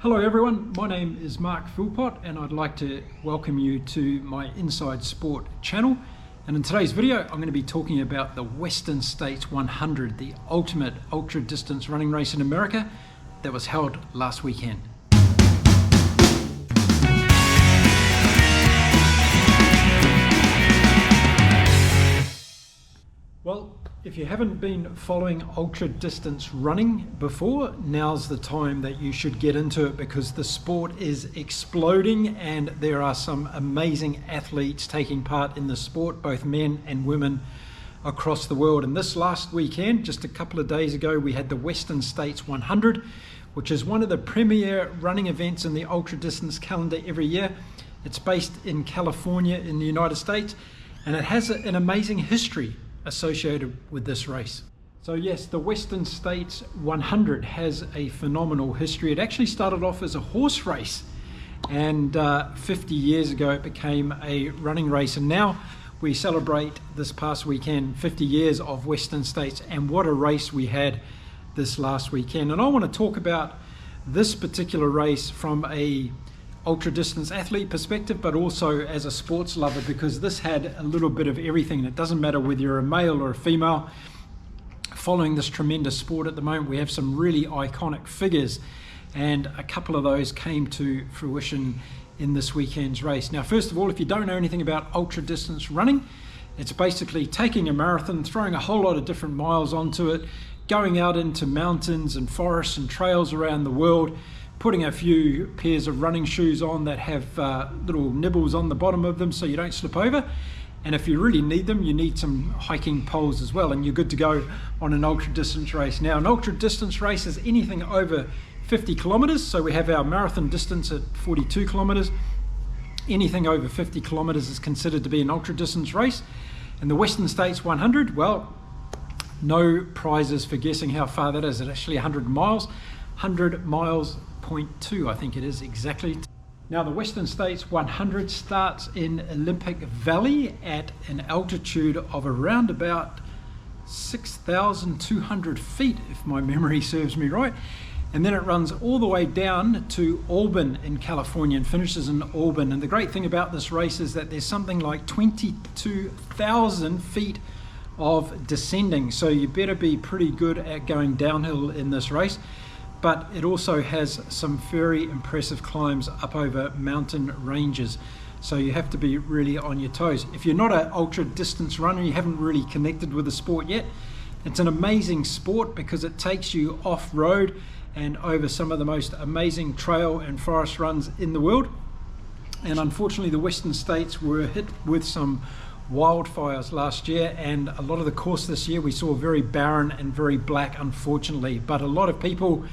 Hello everyone, my name is Mark Philpott and I'd like to welcome you to my Inside Sport channel. And in today's video I'm going to be talking about the Western States 100, the ultimate ultra distance running race in America that was held last weekend. Well, if you haven't been following ultra distance running before, now's the time that you should get into it because the sport is exploding and there are some amazing athletes taking part in the sport, both men and women across the world. And this last weekend, just a couple of days ago, we had the Western States 100, which is one of the premier running events in the ultra distance calendar every year. It's based in California in the United States, and it has an amazing history associated with this race. So yes, the Western States 100 has a phenomenal history. It actually started off as a horse race, and 50 years ago it became a running race, and now we celebrate this past weekend 50 years of Western States, and what a race we had this last weekend. And I want to talk about this particular race from a ultra distance athlete perspective, but also as a sports lover, because this had a little bit of everything. It doesn't matter whether you're a male or a female following this tremendous sport at the moment. We have some really iconic figures, and a couple of those came to fruition in this weekend's race. Now, first of all, if you don't know anything about ultra distance running, it's basically taking a marathon, throwing a whole lot of different miles onto it, going out into mountains and forests and trails around the world, putting a few pairs of running shoes on that have little nibbles on the bottom of them so you don't slip over. And if you really need them, you need some hiking poles as well, and you're good to go on an ultra distance race. Now, an ultra distance race is anything over 50 kilometers. So we have our marathon distance at 42 kilometers. Anything over 50 kilometers is considered to be an ultra distance race. And the Western States 100, well, no prizes for guessing how far that is. It's actually 100 miles. 100 miles, 0.2, I think it is exactly. Now, the Western States 100 starts in Olympic Valley at an altitude of around about 6,200 feet, if my memory serves me right. And then it runs all the way down to Auburn in California and finishes in Auburn. And the great thing about this race is that there's something like 22,000 feet of descending. So you better be pretty good at going downhill in this race. But it also has some very impressive climbs up over mountain ranges. So you have to be really on your toes. If you're not an ultra distance runner, you haven't really connected with the sport yet, it's an amazing sport because it takes you off-road and over some of the most amazing trail and forest runs in the world. And unfortunately, the Western States were hit with some wildfires last year, and a lot of the course this year we saw very barren and very black, unfortunately. But a lot of people,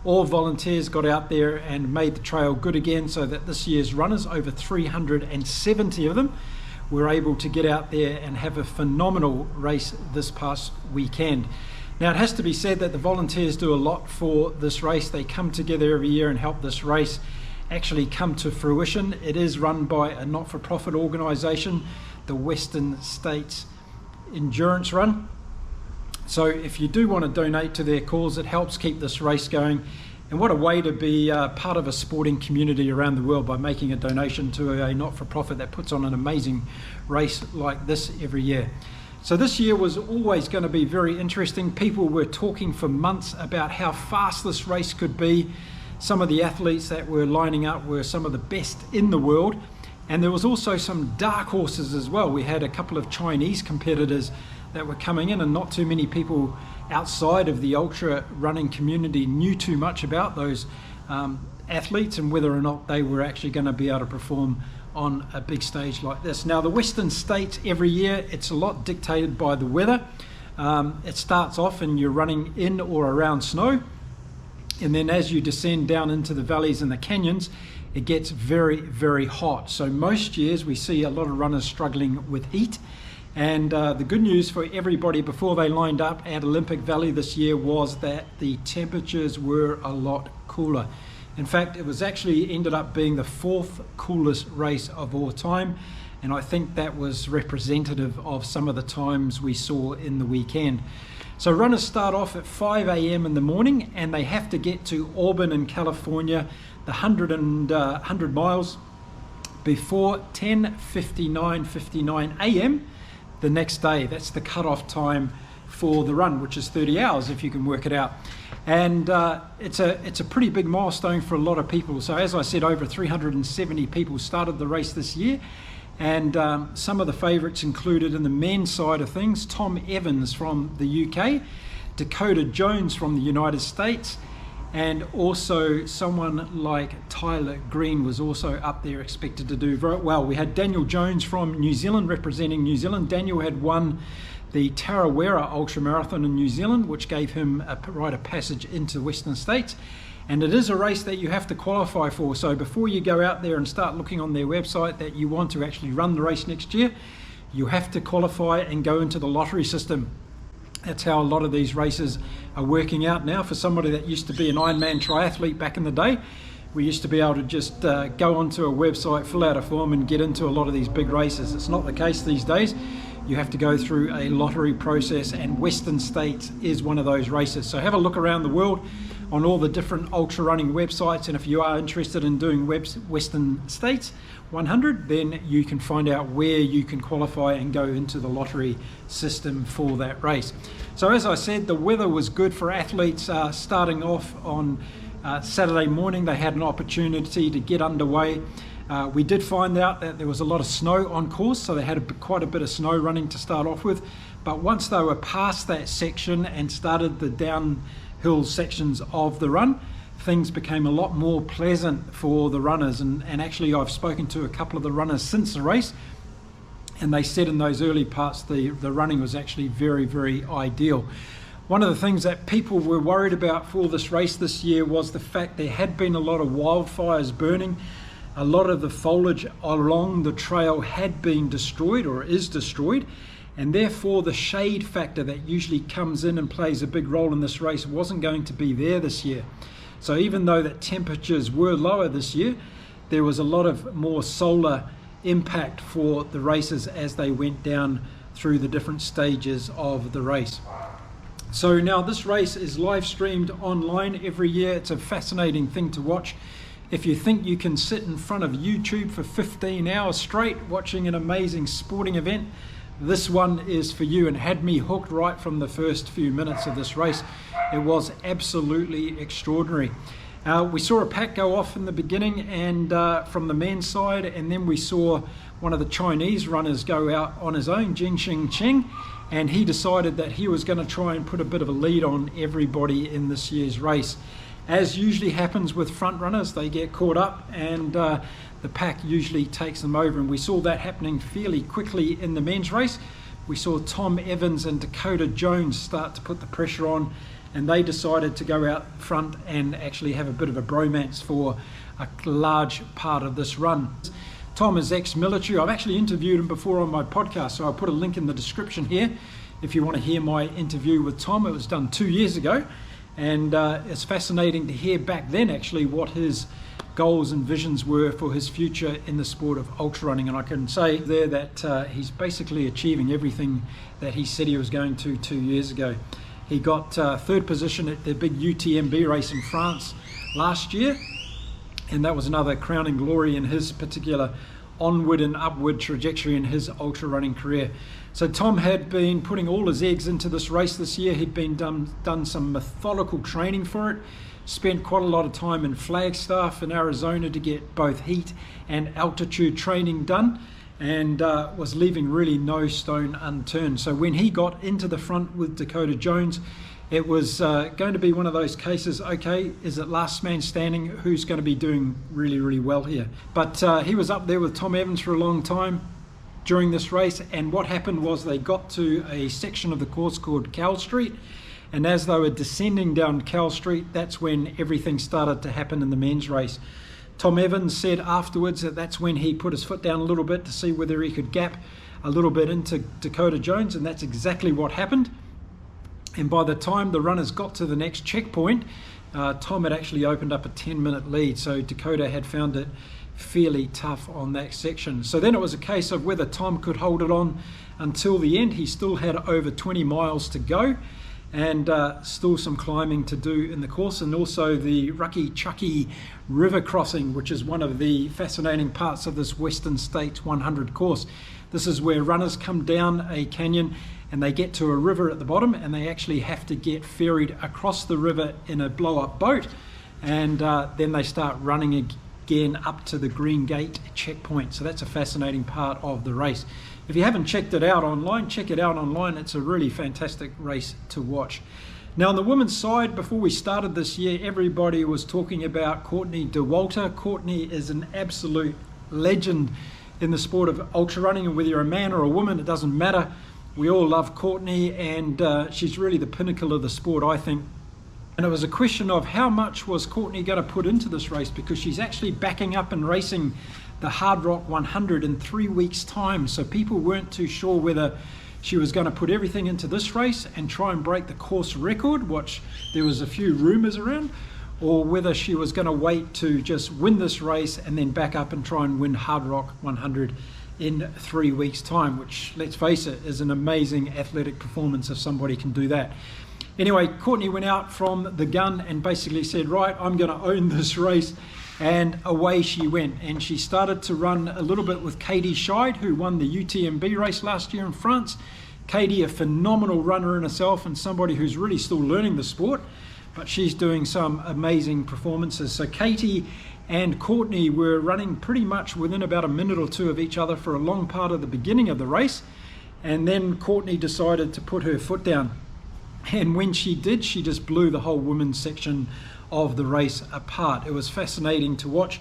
all volunteers, got out there and made the trail good again, so that this year's runners, over 370 of them, were able to get out there and have a phenomenal race this past weekend. Now, it has to be said that the volunteers do a lot for this race. They come together every year and help this race actually come to fruition. It is run by a not-for-profit organization, the Western States Endurance Run. So if you do want to donate to their cause, it helps keep this race going. And what a way to be part of a sporting community around the world by making a donation to a not-for-profit that puts on an amazing race like this every year. So this year was always going to be very interesting. People were talking for months about how fast this race could be. Some of the athletes that were lining up were some of the best in the world. And there was also some dark horses as well. We had a couple of Chinese competitors that were coming in, and not too many people outside of the ultra running community knew too much about those athletes and whether or not they were actually going to be able to perform on a big stage like this. Now, the Western States every year, it's a lot dictated by the weather. It starts off and you're running in or around snow, and then as you descend down into the valleys and the canyons, it gets very, very hot. So most years we see a lot of runners struggling with heat. And the good news for everybody before they lined up at Olympic Valley this year was that the temperatures were a lot cooler. In fact, it was actually ended up being the fourth coolest race of all time. And I think that was representative of some of the times we saw in the weekend. So runners start off at 5 a.m. in the morning, and they have to get to Auburn in California, the 100 miles, before 10:59 a.m. the next day. That's the cutoff time for the run, which is 30 hours if you can work it out. And it's a pretty big milestone for a lot of people. So as I said, over 370 people started the race this year. And some of the favourites included in the men's side of things: Tom Evans from the UK, Dakota Jones from the United States, and also someone like Tyler Green was also up there, expected to do very well. We had Daniel Jones from New Zealand representing New Zealand. Daniel had won the Tarawera Ultramarathon in New Zealand, which gave him a rite of passage into the Western States. And it is a race that you have to qualify for. So before you go out there and start looking on their website that you want to actually run the race next year, you have to qualify and go into the lottery system. That's how a lot of these races are working out now. For somebody that used to be an Ironman triathlete back in the day, we used to be able to just go onto a website, fill out a form and get into a lot of these big races. It's not the case these days. You have to go through a lottery process, and Western States is one of those races. So have a look around the world on all the different ultra running websites, and if you are interested in doing Western States 100, then you can find out where you can qualify and go into the lottery system for that race. So as I said, the weather was good for athletes. Starting off on Saturday morning, they had an opportunity to get underway. We did find out that there was a lot of snow on course, so they had quite a bit of snow running to start off with. But once they were past that section and started the downhill sections of the run, things became a lot more pleasant for the runners. And actually, I've spoken to a couple of the runners since the race, and they said in those early parts the running was actually very, very ideal. One of the things that people were worried about for this race this year was the fact there had been a lot of wildfires burning. A lot of the foliage along the trail had been destroyed or is destroyed, and therefore the shade factor that usually comes in and plays a big role in this race wasn't going to be there this year. So even though that temperatures were lower this year, there was a lot of more solar impact for the races as they went down through the different stages of the race. So now this race is live streamed online every year. It's a fascinating thing to watch. If you think you can sit in front of YouTube for 15 hours straight watching an amazing sporting event, this one is for you, and had me hooked right from the first few minutes of this race. It was absolutely extraordinary. We saw a pack go off in the beginning and from the men's side, and then we saw one of the Chinese runners go out on his own, Jing Xing Cheng, and he decided that he was going to try and put a bit of a lead on everybody in this year's race. As usually happens with front runners, they get caught up and the pack usually takes them over, and we saw that happening fairly quickly in the men's race. We saw Tom Evans and Dakota Jones start to put the pressure on, and they decided to go out front and actually have a bit of a bromance for a large part of this run. Tom is ex-military. I've actually interviewed him before on my podcast, so I'll put a link in the description here if you want to hear my interview with Tom. It was done 2 years ago. And it's fascinating to hear back then actually what his goals and visions were for his future in the sport of ultra running. And I can say there that he's basically achieving everything that he said he was going to 2 years ago. He got third position at the big UTMB race in France last year, and that was another crowning glory in his particular onward and upward trajectory in his ultra running career. So Tom had been putting all his eggs into this race this year. He'd been done some methodical training for it, spent quite a lot of time in Flagstaff in Arizona to get both heat and altitude training done, and was leaving really no stone unturned. So when he got into the front with Dakota Jones, it was going to be one of those cases, okay, is it last man standing? Who's going to be doing really, really well here? But he was up there with Tom Evans for a long time during this race, and what happened was they got to a section of the course called Cal Street, and as they were descending down Cal Street, that's when everything started to happen in the men's race. Tom Evans said afterwards that that's when he put his foot down a little bit to see whether he could gap a little bit into Dakota Jones, and that's exactly what happened. And by the time the runners got to the next checkpoint, Tom had actually opened up a 10-minute lead, so Dakota had found it fairly tough on that section. So then it was a case of whether Tom could hold it on until the end. He still had over 20 miles to go, and still some climbing to do in the course, and also the Rucky Chucky river crossing, which is one of the fascinating parts of this Western States 100 course. This is where runners come down a canyon and they get to a river at the bottom, and they actually have to get ferried across the river in a blow-up boat, and then they start running again up to the Green Gate checkpoint. So that's a fascinating part of the race. If you haven't checked it out online, check it out online. It's a really fantastic race to watch. Now on the women's side, before we started this year, everybody was talking about Courtney Dauwalter. Courtney is an absolute legend in the sport of ultra running, and whether you're a man or a woman, it doesn't matter. We all love Courtney, and she's really the pinnacle of the sport, I think. And it was a question of how much was Courtney going to put into this race, because she's actually backing up and racing the Hard Rock 100 in 3 weeks' time. So people weren't too sure whether she was going to put everything into this race and try and break the course record, which there was a few rumours around, or whether she was going to wait to just win this race and then back up and try and win Hard Rock 100 in 3 weeks' time, which, let's face it, is an amazing athletic performance if somebody can do that. Anyway, Courtney went out from the gun and basically said, right, I'm going to own this race, and away she went. And she started to run a little bit with Katie Schide, who won the UTMB race last year in France. Katie, a phenomenal runner in herself and somebody who's really still learning the sport, but she's doing some amazing performances. So Katie and Courtney were running pretty much within about a minute or two of each other for a long part of the beginning of the race, and then Courtney decided to put her foot down, and when she did, she just blew the whole women's section of the race apart. It was fascinating to watch,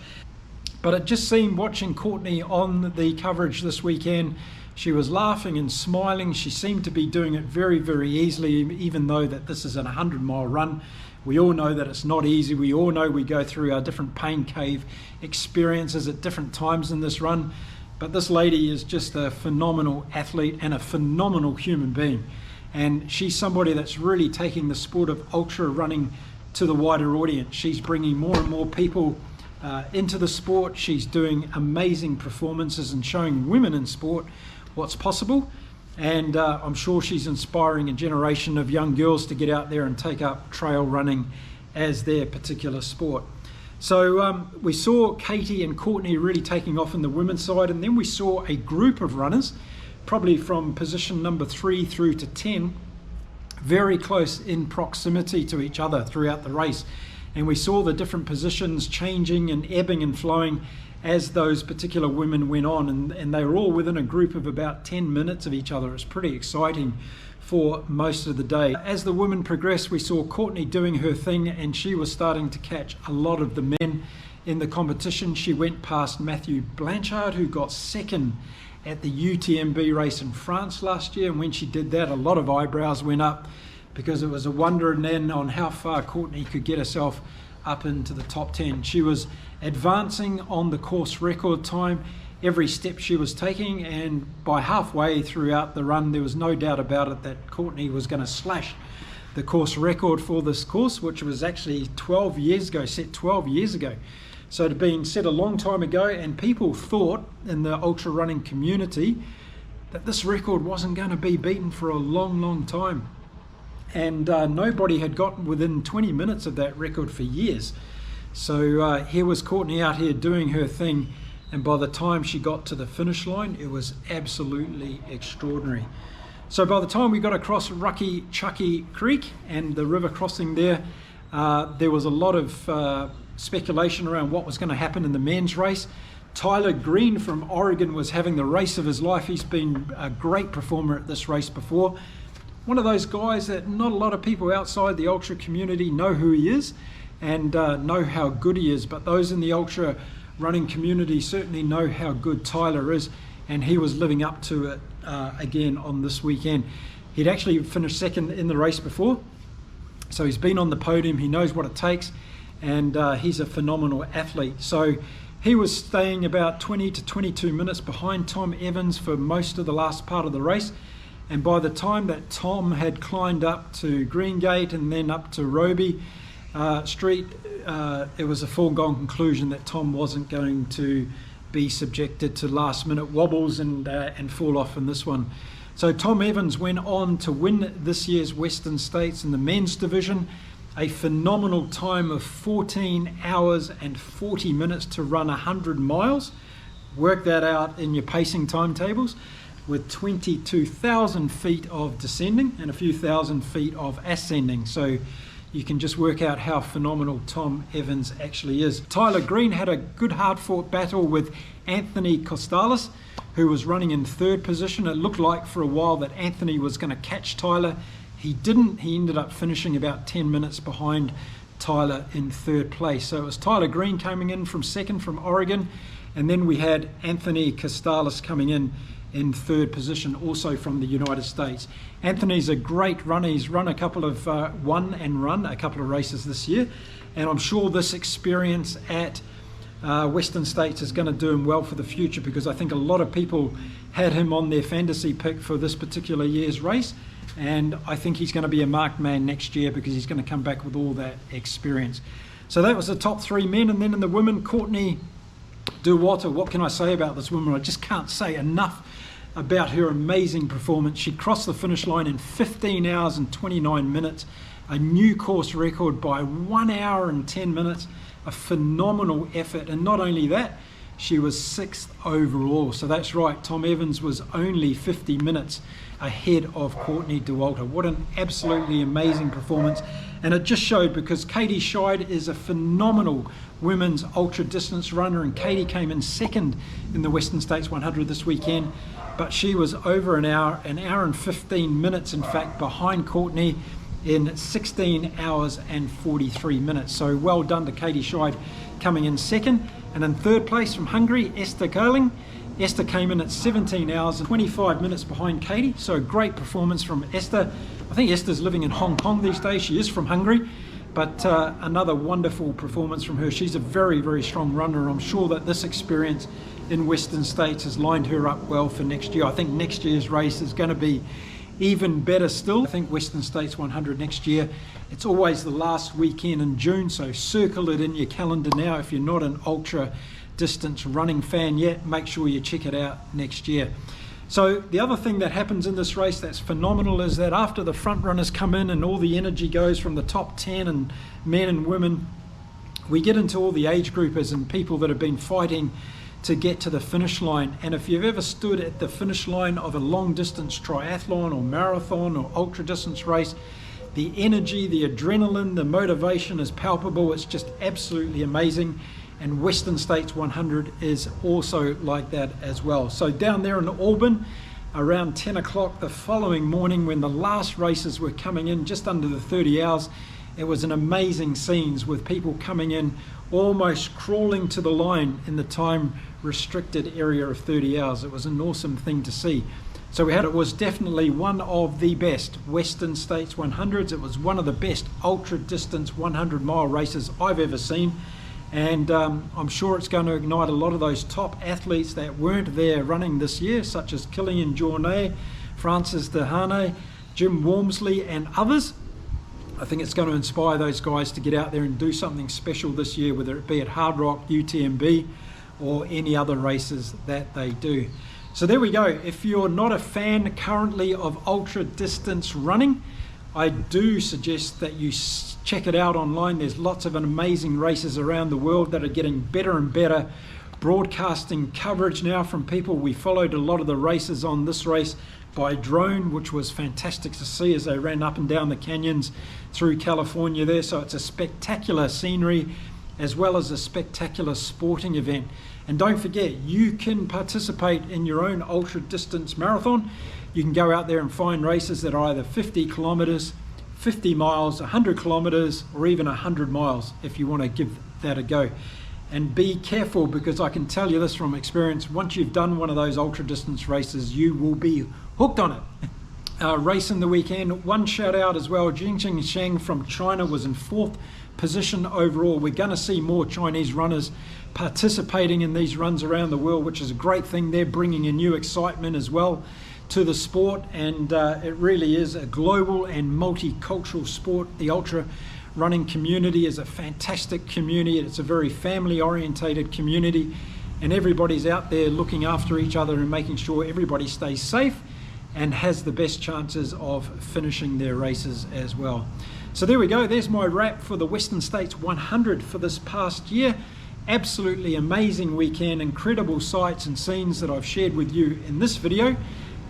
but it just seemed, watching Courtney on the coverage this weekend, she was laughing and smiling. She seemed to be doing it very, very easily, even though that this is a 100-mile run. We all know that it's not easy. We all know we go through our different pain cave experiences at different times in this run. But this lady is just a phenomenal athlete and a phenomenal human being. And she's somebody that's really taking the sport of ultra running to the wider audience. She's bringing more and more people into the sport. She's doing amazing performances and showing women in sport what's possible. And I'm sure she's inspiring a generation of young girls to get out there and take up trail running as their particular sport. So we saw Katie and Courtney really taking off in the women's side, and then we saw a group of runners, probably from position number 3 through to 10, very close in proximity to each other throughout the race. And we saw the different positions changing and ebbing and flowing as those particular women went on, and they were all within a group of about 10 minutes of each other. It's pretty exciting for most of the day. As the women progressed, we saw Courtney doing her thing, and she was starting to catch a lot of the men in the competition. She went past Matthew Blanchard, who got second at the UTMB race in France last year, and when she did that, a lot of eyebrows went up, because it was a wonder and then on how far Courtney could get herself up into the top 10. She was advancing on the course record time every step she was taking, and by halfway throughout the run there was no doubt about it that Courtney was going to slash the course record for this course, which was actually 12 years ago, set 12 years ago. So it had been set a long time ago, and people thought in the ultra running community that this record wasn't going to be beaten for a long, long time. And nobody had gotten within 20 minutes of that record for years. So here was Courtney out here doing her thing, and by the time she got to the finish line, it was absolutely extraordinary. So by the time we got across Rucky Chucky Creek and the river crossing there, there was a lot of speculation around what was going to happen in the men's race. Tyler Green from Oregon was having the race of his life. He's been a great performer at this race before. One of those guys that not a lot of people outside the ultra community know who he is and know how good he is, but those in the ultra running community certainly know how good Tyler is, and he was living up to it again on this weekend. He'd actually finished second in the race before, so he's been on the podium, he knows what it takes, and he's a phenomenal athlete. So he was staying about 20 to 22 minutes behind Tom Evans for most of the last part of the race. And by the time that Tom had climbed up to Green Gate and then up to Roby Street, it was a foregone conclusion that Tom wasn't going to be subjected to last minute wobbles and fall off in this one. So Tom Evans went on to win this year's Western States in the men's division, a phenomenal time of 14 hours and 40 minutes to run 100 miles. Work that out in your pacing timetables, with 22,000 feet of descending and a few thousand feet of ascending. So you can just work out how phenomenal Tom Evans actually is. Tyler Green had a good hard-fought battle with Anthony Costales, who was running in third position. It looked like for a while that Anthony was going to catch Tyler. He didn't. He ended up finishing about 10 minutes behind Tyler in third place. So it was Tyler Green coming in from second from Oregon, and then we had Anthony Costales coming in third position, also from the United States. Anthony's a great runner. He's run a couple of run a couple of races this year, and I'm sure this experience at Western States is going to do him well for the future, because I think a lot of people had him on their fantasy pick for this particular year's race, and I think he's going to be a marked man next year because he's going to come back with all that experience. So that was the top three men. And then in the women, Courtney Dauwalter. What can I say about this woman? I just can't say enough about her amazing performance. She crossed the finish line in 15 hours and 29 minutes, a new course record by 1 hour and 10 minutes, a phenomenal effort. And not only that, she was 6th overall. So that's right, Tom Evans was only 50 minutes ahead of Courtney Dauwalter. What an absolutely amazing performance. And it just showed, because Katie Schide is a phenomenal women's ultra distance runner, and Katie came in second in the Western States 100 this weekend, but she was over an hour and 15 minutes in fact behind Courtney in 16 hours and 43 minutes. So well done to Katie Schide coming in second. And in third place from Hungary, Esther Gerling. Esther came in at 17 hours and 25 minutes behind Katie. So a great performance from Esther. I think Esther's living in Hong Kong these days. She is from Hungary, but another wonderful performance from her. She's a very, very strong runner. I'm sure that this experience in Western States has lined her up well for next year. I think next year's race is going to be even better still. I think Western States 100 next year, it's always the last weekend in June, so circle it in your calendar now. If you're not an ultra distance running fan yet, make sure you check it out next year. So the other thing that happens in this race that's phenomenal is that after the front runners come in and all the energy goes from the top 10 and men and women, we get into all the age groupers and people that have been fighting to get to the finish line. And if you've ever stood at the finish line of a long distance triathlon or marathon or ultra distance race, the energy, the adrenaline, the motivation is palpable. It's just absolutely amazing. And Western States 100 is also like that as well. So down there in Auburn, around 10 o'clock the following morning, when the last races were coming in, just under the 30 hours, it was an amazing scenes with people coming in almost crawling to the line in the time restricted area of 30 hours. It was an awesome thing to see. So it was definitely one of the best Western States 100s. It was one of the best ultra distance 100-mile races I've ever seen. And I'm sure it's going to ignite a lot of those top athletes that weren't there running this year, such as Kilian Jornet, Francis Dehane, Jim Wormsley and others. I think it's going to inspire those guys to get out there and do something special this year, whether it be at Hard Rock, UTMB, or any other races that they do. So there we go. If you're not a fan currently of ultra distance running, I do suggest that you check it out online. There's lots of amazing races around the world that are getting better and better broadcasting coverage now from people. We followed a lot of the races on this race by drone, which was fantastic to see as they ran up and down the canyons through California there. So it's a spectacular scenery as well as a spectacular sporting event. And don't forget, you can participate in your own ultra distance marathon. You can go out there and find races that are either 50 kilometers, 50 miles, 100 kilometers, or even 100 miles if you want to give that a go. And be careful, because I can tell you this from experience, once you've done one of those ultra distance races, you will be hooked on it. Race in the weekend, one shout out as well, Jingjing Sheng from China was in 4th position overall. We're going to see more Chinese runners participating in these runs around the world, which is a great thing. They're bringing a new excitement as well to the sport, and it really is a global and multicultural sport. The ultra running community is a fantastic community. It's a very family orientated community, and everybody's out there looking after each other and making sure everybody stays safe and has the best chances of finishing their races as well. So there we go, there's my wrap for the Western States 100 for this past year. Absolutely amazing weekend, incredible sights and scenes that I've shared with you in this video.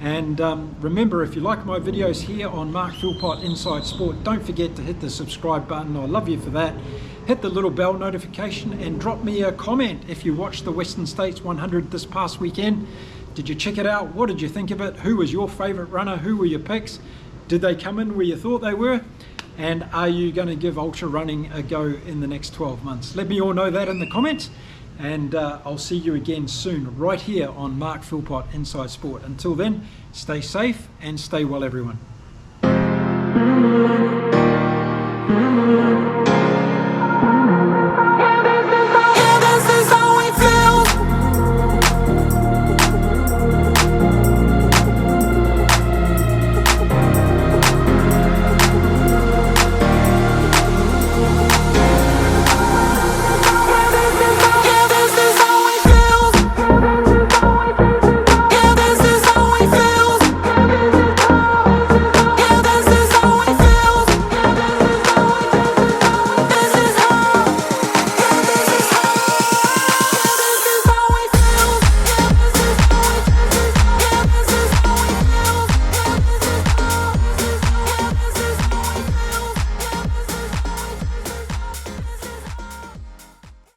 And remember, if you like my videos here on Mark Philpott Inside Sport, don't forget to hit the subscribe button. I love you for that. Hit the little bell notification and drop me a comment if you watched the Western States 100 this past weekend. Did you check it out? What did you think of it? Who was your favorite runner? Who were your picks? Did they come in where you thought they were? And are you going to give ultra running a go in the next 12 months? Let me all know that in the comments. And I'll see you again soon, right here on Mark Philpott Inside Sport. Until then, stay safe and stay well, everyone.